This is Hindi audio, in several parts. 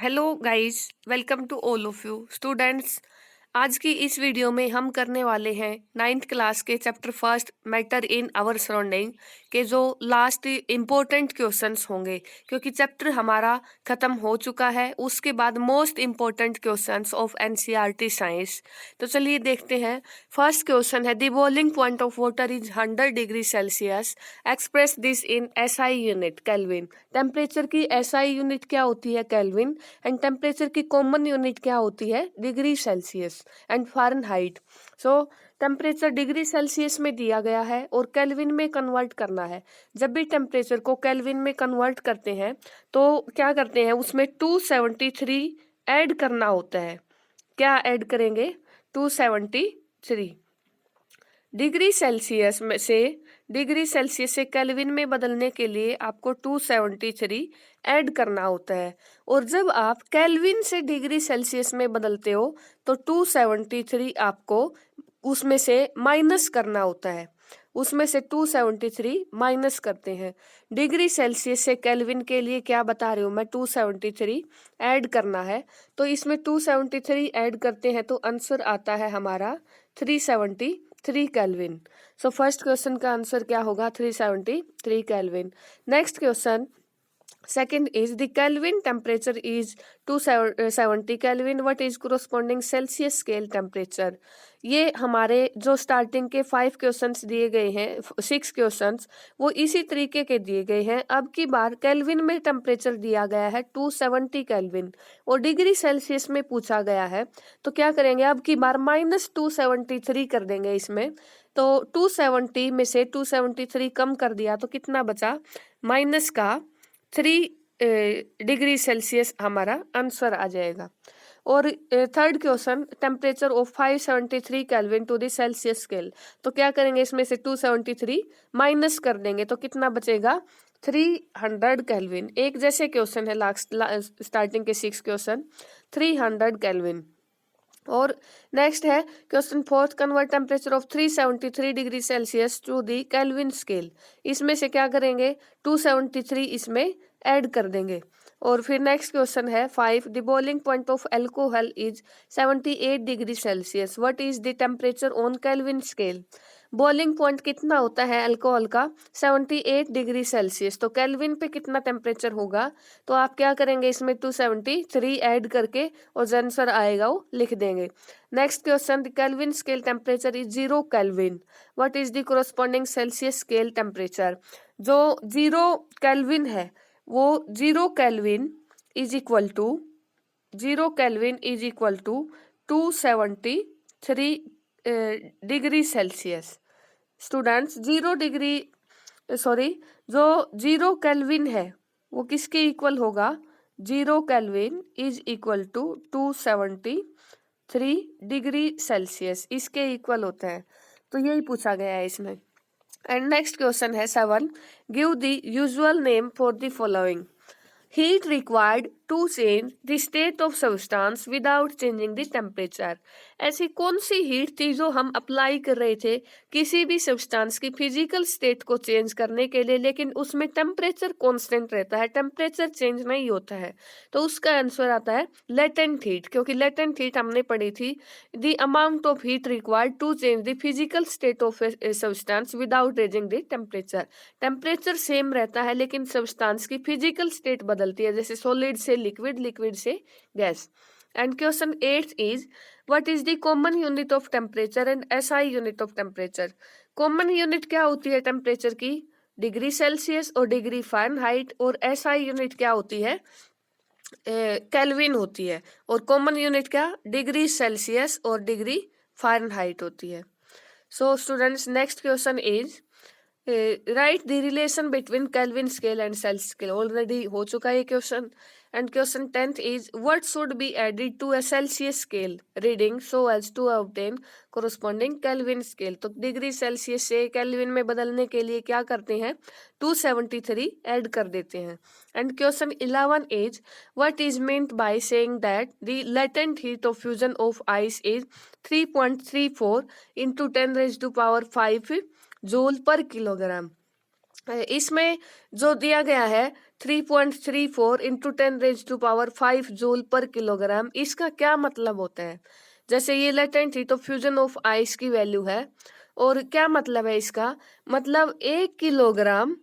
Hello guys, welcome to all of you students. आज की इस वीडियो में हम करने वाले हैं नाइन्थ क्लास के chapter first matter in our surrounding के जो लास्ट इम्पोर्टेंट क्वेश्चंस होंगे, क्योंकि चैप्टर हमारा खत्म हो चुका है। उसके बाद most important questions of NCERT science. तो चलिए देखते हैं। फर्स्ट क्वेश्चन है, the boiling point of water is 100 degree Celsius, express this in SI unit kelvin. Temperature की एसआई यूनिट क्या होती है? केल्विन। एंड टेम्परेचर की कॉमन यूनिट क्या होती है? Degree Celsius and Fahrenheit. So temperature degree Celsius में दिया गया है और केल्विन में कन्वर्ट करना है। जब भी टेम्परेचर को केल्विन में कन्वर्ट करते हैं तो क्या करते हैं, उसमें 273 ऐड करना होता है। क्या ऐड करेंगे? 273 डिग्री सेल्सियस में से डिग्री सेल्सियस से केल्विन में बदलने के लिए आपको 273 ऐड करना होता है। और जब आप केल्विन से डिग्री सेल्सियस में बदलते हो तो 273 आपको उसमें से माइनस करना होता है। उसमें से 273 माइनस करते हैं। डिग्री सेल्सियस से केल्विन के लिए क्या बता रही हूँ मैं, 273 ऐड करना है। तो इसमें 273 ऐड करते हैं तो आंसर आता है हमारा 373 केल्विन। सो फर्स्ट क्वेश्चन का आंसर क्या होगा? 373 kelvin. Next question second is the Kelvin temperature is 270 Kelvin. What is corresponding Celsius scale temperature? ये हमारे जो स्टार्टिंग के 5 क्वेश्चंस दिए गए हैं, 6 क्वेश्चंस, वो इसी तरीके के दिए गए हैं। अब की बार केल्विन में टेम्परेचर दिया गया है 270 केल्विन और डिग्री सेल्सियस में पूछा गया है। तो क्या करेंगे, अब की बार -273 कर देंगे इसमें। तो 270 में से 273 कम कर दिया तो कितना बचा? माइनस का 3 डिग्री सेल्सियस हमारा आंसर आ जाएगा। और third question, temperature of 573 kelvin to the Celsius scale. तो क्या करेंगे, इसमें से 273 माइनस कर देंगे तो कितना बचेगा? 300 केल्विन। एक जैसे क्वेश्चन है स्टार्टिंग के 6 क्वेश्चन, 300 केल्विन। और नेक्स्ट है question fourth, convert temperature of 373 degree Celsius to the kelvin scale. इसमें से क्या करेंगे, 273 इसमें ऐड कर देंगे। और फिर नेक्स्ट क्वेश्चन है 5, the boiling point of alcohol is 78 degree Celsius, what is the temperature on kelvin scale. Boiling point कितना होता है अल्कोहल का? 78 डिग्री सेल्सियस। तो केल्विन पे कितना टेम्परेचर होगा? तो आप क्या करेंगे, इसमें 273 ऐड करके और जो आंसर आएगा वो लिख देंगे। Next question, the kelvin scale temperature is 0 kelvin, what is the corresponding Celsius scale temperature. जो 0 केल्विन है वो 0 kelvin is equal to 0 kelvin is equal to 273 degree Celsius. Students, जो 0 केल्विन है वो किसके इक्वल होगा? 0 kelvin is equal to 273 degree Celsius, इसके इक्वल होता है। तो यही पूछा गया है इसमें। एंड नेक्स्ट क्वेश्चन है 7, give the usual name for the following. Heat required to change the state of substance without changing the temperature. ऐसी कौन सी हीट थी जो हम अप्लाई कर रहे थे किसी भी सब्सटेंस की फिजिकल स्टेट को चेंज करने के लिए, लेकिन उसमें टेम्परेचर कांस्टेंट रहता है, टेम्परेचर चेंज नहीं होता है। तो उसका आंसर आता है लेटेंट हीट, क्योंकि लेटेंट हीट हमने पढ़ी थी, the amount of heat required to change the physical state of substance without raising the temperature. Temperature same रहता है लेकिन सब्सटेंस की फिजिकल स्टेट बदलती है, जैसे सॉलिड से लिक्विड, लिक्विड से gas. And question 8 is, what is the common unit of temperature and SI unit of temperature. Common unit क्या होती है टेम्परेचर की? डिग्री सेल्सियस और डिग्री फ़ारेनहाइट। और एसआई यूनिट क्या होती है? केल्विन होती है। और कॉमन यूनिट क्या? डिग्री सेल्सियस और डिग्री फ़ारेनहाइट होती है। So students, next question is, right the relation between kelvin scale and Celsius scale. Already हो चुका है ये question. And question 10th is, what should be added to a Celsius scale reading so as to obtain corresponding kelvin scale. तो डिग्री सेल्सियस से केल्विन में बदलने के लिए क्या करते हैं? 273 ऐड कर देते हैं। And question 11 is, what is meant bye saying that the latent heat of fusion of ice is 3.34 into 10⁵ joule per kilogram. इसमें जो दिया गया है 3.34 इंटू 10⁻⁵ जूल पर किलोग्राम। इसका क्या मतलब होता है? जैसे ये latent heat of fusion of ice की वैल्यू है, और क्या मतलब है इसका? मतलब 1 किलोग्राम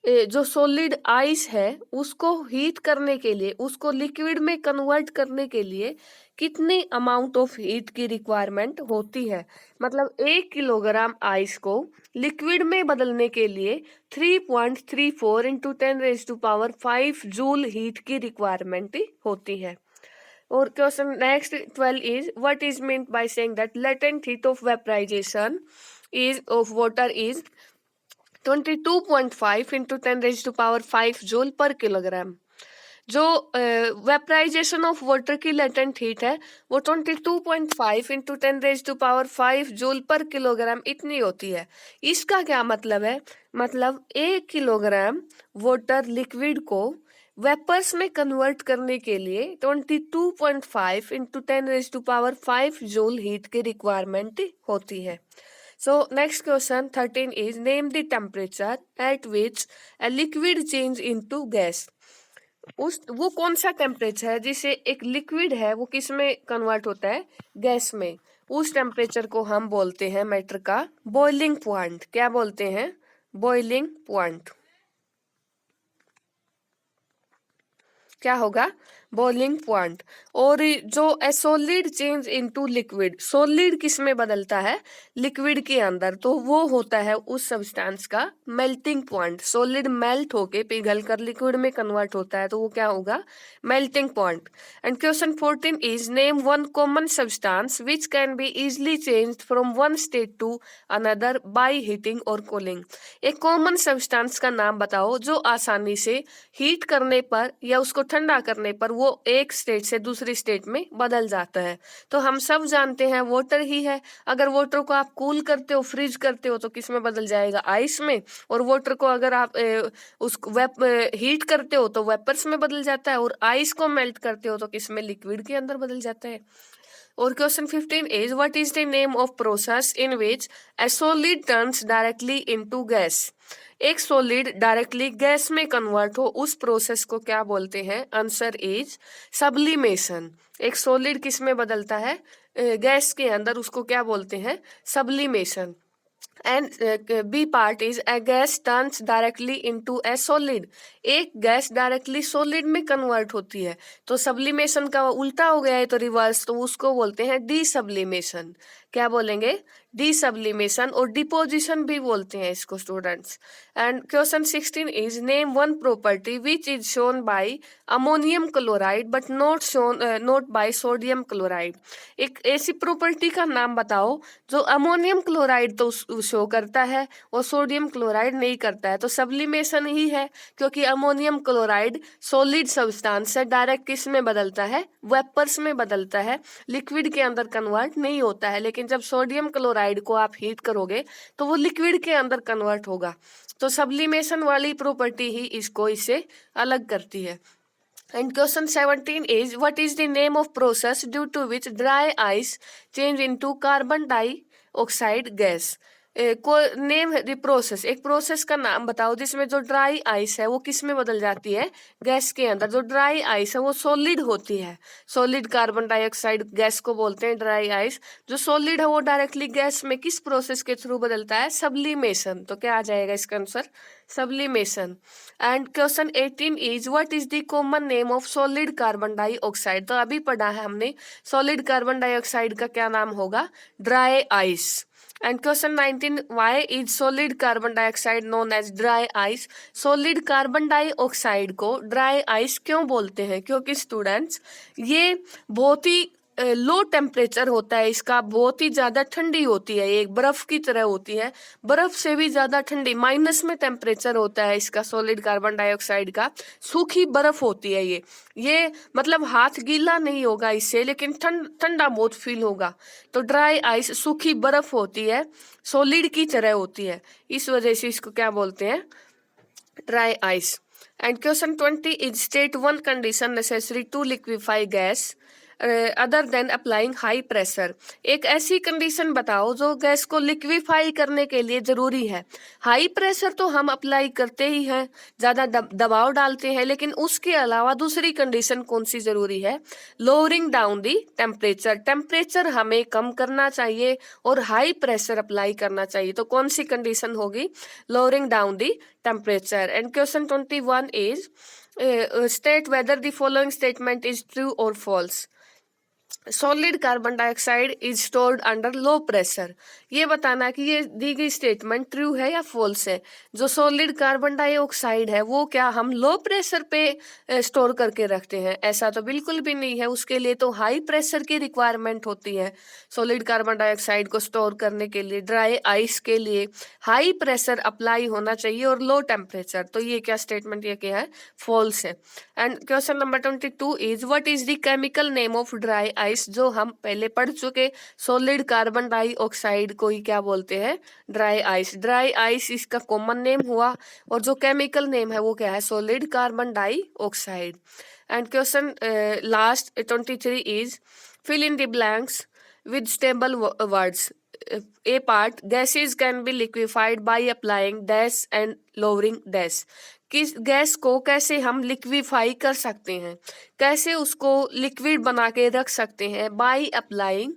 जो सॉलिड आइस है उसको हीट करने के लिए, उसको लिक्विड में कन्वर्ट करने के लिए कितनी अमाउंट ऑफ हीट की रिक्वायरमेंट होती है। मतलब 1 किलोग्राम आइस को लिक्विड में बदलने के लिए 3.34 इंटू 10⁻⁵ जूल हीट की रिक्वायरमेंट होती है। और question next 12 is what is meant by saying that latent heat of vaporisation is of water is 22.5 into 10⁻⁵ joule per kilogram. जो वेपराइजेशन ऑफ वाटर की लेटेंट हीट है वो 22.5 इंटू 10⁻⁵ जूल पर किलोग्राम इतनी होती है। इसका क्या मतलब है? मतलब 1 किलोग्राम वाटर लिक्विड को वेपर्स में कन्वर्ट करने के लिए 22.5 इंटू 10⁻⁵ जूल हीट की रिक्वायरमेंट होती है। So next question 13 is name the temperature at which a liquid change into gas। वो कौन सा टेम्परेचर है जिसे एक लिक्विड है वो किस में कन्वर्ट होता है? गैस में। उस टेम्परेचर को हम बोलते हैं मैटर का बॉइलिंग पॉइंट। क्या बोलते हैं? Boiling point. क्या होगा? Boiling point. और जो ए solid change into liquid, solid किस में बदलता है? लिक्विड के अंदर, तो वो होता है उस सब्सटेंस का मेल्टिंग पॉइंट। सॉलिड मेल्ट होके पिघल कर लिक्विड में कन्वर्ट होता है तो वो क्या होगा? Melting point. And question 14 is name one common substance which can be easily changed from one state to another by heating और कूलिंग। एक कॉमन सब्सटेंस का नाम बताओ जो आसानी से हीट करने पर या उसको ठंडा करने पर वो एक स्टेट से दूसरी स्टेट में बदल जाता है। तो हम सब जानते हैं वाटर ही है। अगर वाटर को आप कूल करते हो, फ्रीज करते हो तो किस में बदल जाएगा? आइस में। और वाटर को अगर आप हीट करते हो तो वेपर्स में बदल जाता है, और आइस को मेल्ट करते हो तो किस में? लिक्विड के अंदर बदल जाता है। और question 15 is what is the name of process in which A solid turns directly into gas. एक सॉलिड डायरेक्टली गैस में कन्वर्ट हो उस प्रोसेस को क्या बोलते हैं? Answer is sublimation. एक सॉलिड किस में बदलता है? गैस के अंदर, उसको क्या बोलते हैं? Sublimation. And B part is a gas turns directly into a solid. एक गैस डायरेक्टली सॉलिड में कन्वर्ट होती है तो सब्लिमेशन का उल्टा हो गया है तो रिवर्स, तो उसको बोलते हैं डी सब्लिमेशन। क्या बोलेंगे? D sublimation. और डिपोजिशन भी बोलते हैं इसको students. And question 16 is name one property which is shown by ammonium chloride but not by sodium chloride. एक ऐसी प्रॉपर्टी का नाम बताओ जो अमोनियम क्लोराइड तो शो करता है और सोडियम क्लोराइड नहीं करता है। तो सब्लिमेशन ही है, क्योंकि अमोनियम क्लोराइड सॉलिड सब्सटेंस से डायरेक्ट किस में बदलता है? वेपर्स में बदलता है, लिक्विड के अंदर कन्वर्ट नहीं होता है। लेकिन जब सोडियम क्लोराइड को आप हीट करोगे तो वो लिक्विड के अंदर कन्वर्ट होगा। तो सब्लिमेशन वाली प्रॉपर्टी ही इसको इससे अलग करती है। And question 17 is what is the name of process due to which dry ice change into carbon dioxide gas। को नेम द प्रोसेस, एक प्रोसेस का नाम बताओ जिसमें जो ड्राई आइस है वो किस में बदल जाती है? गैस के अंदर। जो ड्राई आइस है वो सॉलिड होती है, सॉलिड कार्बन डाइऑक्साइड गैस को बोलते हैं ड्राई आइस। जो सॉलिड है वो डायरेक्टली गैस में किस प्रोसेस के थ्रू बदलता है? सब्लिमेशन। तो क्या आ जाएगा इसका answer? Sublimation. And question 18 is what is the common name of solid carbon dioxide. तो अभी पढ़ा है हमने, सॉलिड कार्बन डाइऑक्साइड का क्या नाम होगा? Dry ice. And question 19 why is solid carbon dioxide known as dry ice. Solid carbon dioxide को ड्राई आइस क्यों बोलते हैं? क्योंकि स्टूडेंट्स ये बहुत ही लो टेम्परेचर होता है इसका, बहुत ही ज्यादा ठंडी होती है, एक बर्फ की तरह होती है, बर्फ से भी ज्यादा ठंडी, माइनस में टेम्परेचर होता है इसका सॉलिड कार्बन डाइऑक्साइड का। सूखी बर्फ होती है ये मतलब हाथ गीला नहीं होगा इससे, लेकिन ठंडा बहुत फील होगा। तो ड्राई आइस सूखी बर्फ होती है, सॉलिड की तरह होती है, इस वजह से इसको क्या बोलते हैं? Dry ice. And question 20 is state one condition necessary to liquefy gas. Other than applying high pressure. एक ऐसी कंडीशन बताओ जो गैस को लिक्विफाई करने के लिए जरूरी है। हाई प्रेशर तो हम अप्लाई करते ही हैं, ज्यादा दबाव डालते हैं, लेकिन उसके अलावा दूसरी कंडीशन कौन सी जरूरी है? Lowering down the temperature, temperature हमें कम करना चाहिए और हाई प्रेशर अप्लाई करना चाहिए। तो कौन सी कंडीशन होगी? Lowering down the temperature. And question 21 is state whether the following statement is true or false. Solid carbon dioxide is stored under low pressure. ये बताना कि ये दी गई स्टेटमेंट ट्रू है या फॉल्स है। जो सॉलिड कार्बन डाइऑक्साइड है वो क्या हम लो प्रेशर पे स्टोर करके रखते हैं? ऐसा तो बिल्कुल भी नहीं है, उसके लिए तो हाई प्रेशर की रिक्वायरमेंट होती है। सॉलिड कार्बन डाइऑक्साइड को स्टोर करने के लिए, ड्राई आइस के लिए हाई प्रेशर अप्लाई होना चाहिए और लो टेम्परेचर। तो ये क्या स्टेटमेंट, ये क्या है? फॉल्स है। And question number 22 is what is the chemical name of dry ice? जो हम पहले पढ़ चुके, सॉलिड कार्बन डाइऑक्साइड को ही क्या बोलते हैं? Dry ice. ड्राई आइस इसका कॉमन नेम हुआ और जो केमिकल नेम है वो क्या है? Solid carbon dioxide. And question last 23 is fill in the blanks with suitable words. A part, gases can be liquefied by applying dash and lowering dash। किस गैस को कैसे हम लिक्विफाई कर सकते हैं, कैसे उसको लिक्विड बना के रख सकते हैं? By applying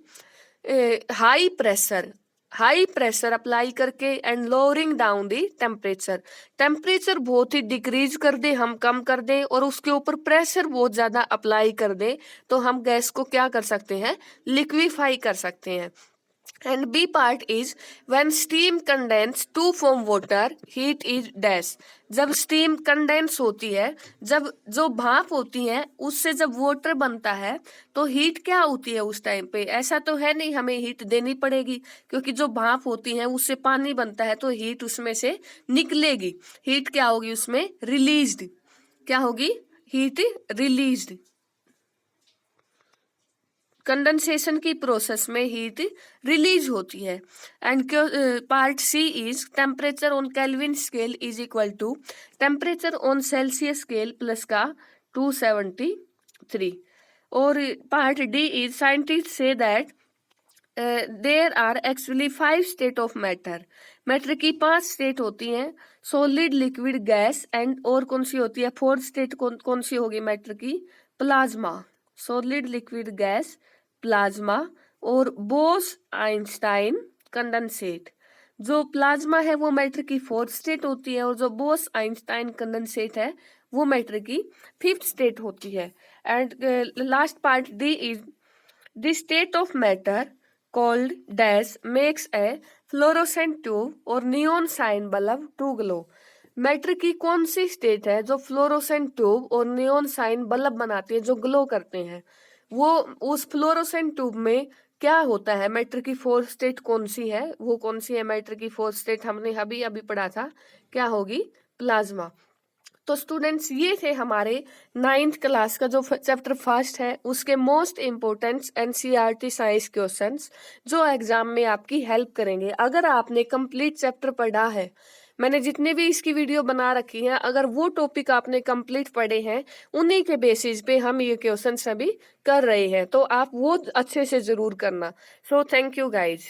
high pressure, high pressure apply करके, and lowering down the temperature, temperature बहुत ही डिक्रीज कर दे, हम कम कर दें, और उसके ऊपर प्रेशर बहुत ज्यादा अप्लाई कर दे, तो हम गैस को क्या कर सकते हैं? लिक्विफाई कर सकते हैं। And B part is when steam condense to form water, heat is dash। जब steam condense होती है, जब जो भाप होती है उससे जब वाटर बनता है तो हीट क्या होती है उस टाइम पे? ऐसा तो है नहीं हमें हीट देनी पड़ेगी, क्योंकि जो भाप होती है उससे पानी बनता है तो हीट उसमें से निकलेगी। हीट क्या होगी उसमें? रिलीज्ड। क्या होगी? Heat released. कंडेंसेशन की प्रोसेस में हीट रिलीज होती है। And part C is temperature on kelvin scale is equal to temperature on Celsius scale plus का 273। और part D is scientist say that there are actually 5 state of matter. Matter की 5 स्टेट होती हैं, सॉलिड, लिक्विड, गैस एंड और कौन सी होती है? 4th स्टेट कौन सी होगी मैटर की? Plasma. Solid, liquid, gas, plasma और बोस आइंस्टाइन कंडेंसेट। जो प्लाज्मा है वो मैटर की 4th स्टेट होती है और जो बोस आइंस्टाइन कंडेंसेट है वो मैटर की 5th स्टेट होती है। And last part D is the state of matter called dash makes a fluorescent tube और neon sign bulb to glow. Matter की कौन सी स्टेट है जो फ्लोरोसेंट ट्यूब और नियॉन साइन बल्ब बनाती है, जो ग्लो करते हैं? वो उस फ्लोरोसेंट ट्यूब में क्या होता है? मैटर की 4th स्टेट कौन सी है? वो कौन सी है मैटर की 4th स्टेट? हमने अभी अभी पढ़ा था, क्या होगी? प्लाज्मा। तो स्टूडेंट्स ये थे हमारे 9th क्लास का जो चैप्टर फर्स्ट है उसके most important NCERT science questions जो एग्जाम में आपकी हेल्प करेंगे। अगर आपने कंप्लीट चैप्टर पढ़ा है, मैंने जितने भी इसकी वीडियो बना रखी है, अगर वो टॉपिक आपने कंप्लीट पढ़े हैं, उन्हीं के बेसिस पे हम ये क्वेश्चंस अभी कर रहे हैं, तो आप वो अच्छे से जरूर करना। So thank you guys.